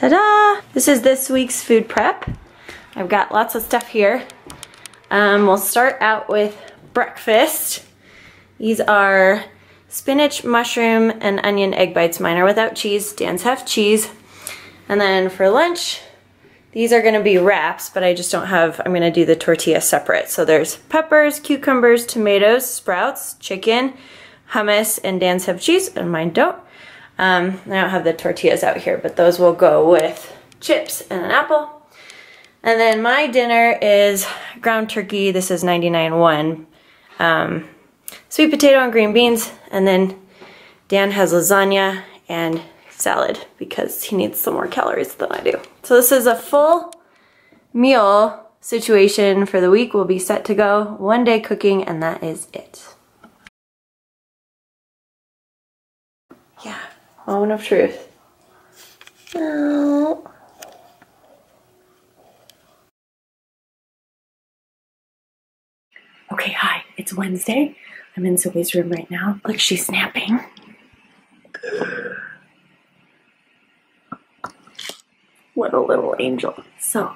Ta-da! This is this week's food prep. I've got lots of stuff here. We'll start out with breakfast. These are spinach, mushroom, and onion egg bites. Mine are without cheese. Dan's have cheese. And then for lunch, these are gonna be wraps, but I just don't have, I'm gonna do the tortilla separate. So there's peppers, cucumbers, tomatoes, sprouts, chicken, hummus, and Dan's have cheese, and mine don't. I don't have the tortillas out here, but those will go with chips and an apple. And then my dinner is ground turkey. This is 99.1. Sweet potato and green beans. And then Dan has lasagna and salad because he needs some more calories than I do. So this is a full meal situation for the week. We'll be set to go. 1 day cooking, and that is it. Yeah. Moment of truth. No. Okay, hi. It's Wednesday. I'm in Zoe's room right now. Look, she's napping. What a little angel. So,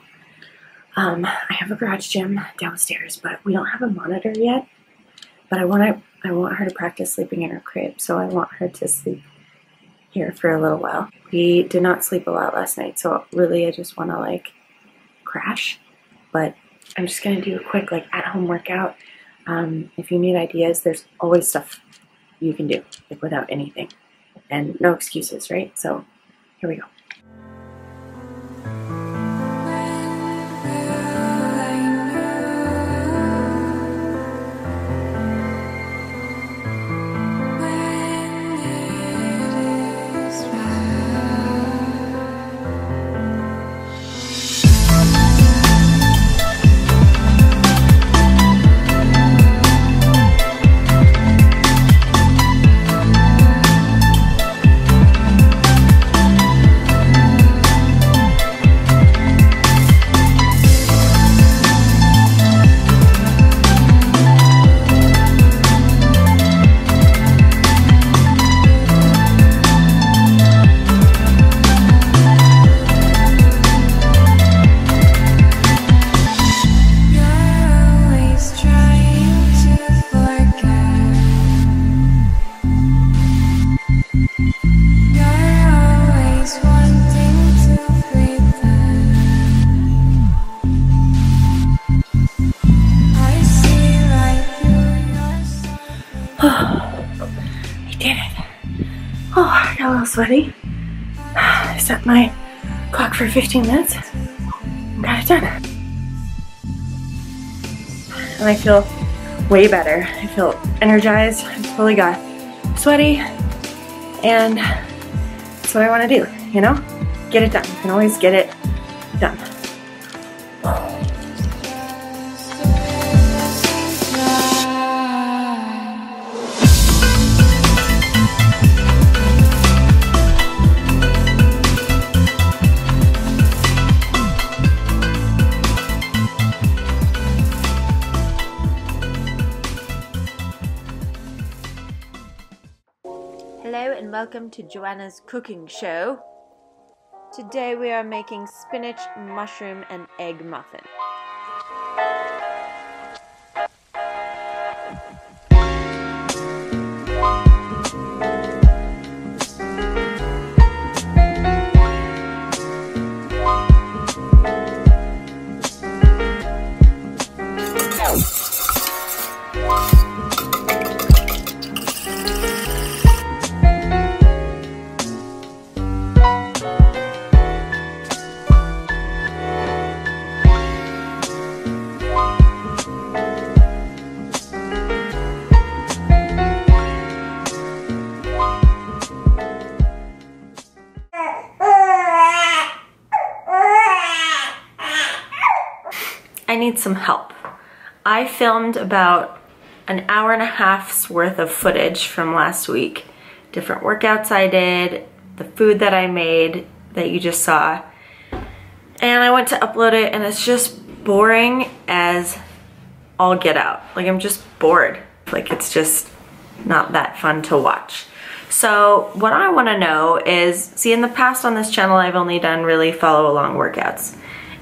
I have a garage gym downstairs, but we don't have a monitor yet. But I want her to practice sleeping in her crib, so I want her to sleep here for a little while. We did not sleep a lot last night, so really I just want to like crash. But I'm just gonna do a quick like at-home workout. If you need ideas, there's always stuff you can do like without anything, and no excuses, right? So here we go. Sweaty. I set my clock for 15 minutes and got it done. And I feel way better. I feel energized. I totally got sweaty, and that's what I want to do, you know? Get it done. You can always get it done. Hello and welcome to Joanna's cooking show. Today we are making spinach, mushroom, and egg muffin. I need some help. I filmed about an hour and a half's worth of footage from last week. Different workouts I did, the food that I made that you just saw. And I went to upload it and it's just boring as all get out. Like I'm just bored. Like it's just not that fun to watch. So what I want to know is, see, in the past on this channel, I've only done really follow along workouts.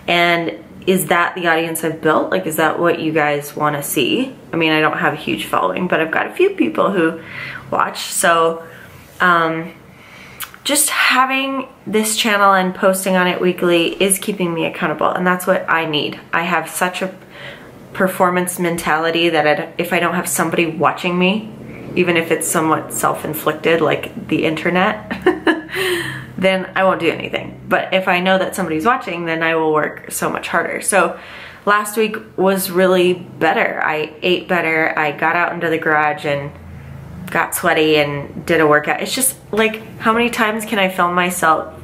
And is that the audience I've built? Like, is that what you guys want to see? I mean, I don't have a huge following, but I've got a few people who watch. So just having this channel and posting on it weekly is keeping me accountable, and that's what I need. I have such a performance mentality that if I don't have somebody watching me, even if it's somewhat self-inflicted like the internet, then I won't do anything. But if I know that somebody's watching, then I will work so much harder. So last week was really better. I ate better. I got out into the garage and got sweaty and did a workout. It's just like, how many times can I film myself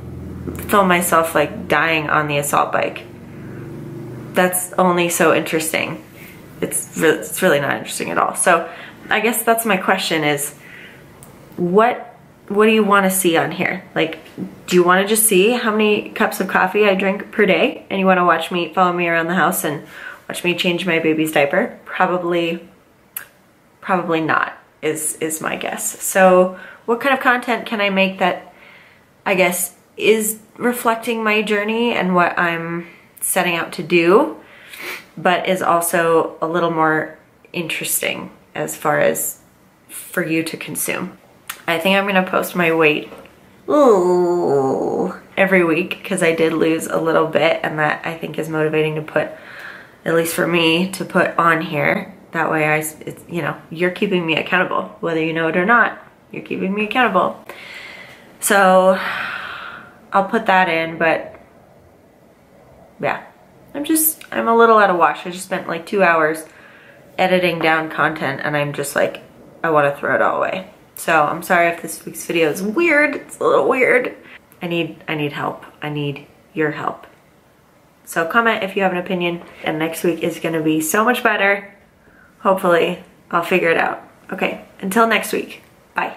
like dying on the assault bike? That's only so interesting. It's really not interesting at all. So I guess that's my question is, what do you want to see on here? Like, do you want to just see how many cups of coffee I drink per day? And you want to follow me around the house and watch me change my baby's diaper? Probably not, is my guess. So what kind of content can I make that, I guess, is reflecting my journey and what I'm setting out to do, but is also a little more interesting as far as for you to consume? I think I'm gonna post my weight every week, because I did lose a little bit, and that I think is motivating to put, at least for me, to put on here. That way you know, you're keeping me accountable. Whether you know it or not, you're keeping me accountable. So I'll put that in, but yeah, I'm a little out of wash. I just spent like 2 hours editing down content, and I'm just like, I want to throw it all away. So I'm sorry if this week's video is weird. It's a little weird. I need help. I need your help. So comment if you have an opinion, and next week is gonna be so much better. Hopefully, I'll figure it out. Okay, until next week, bye.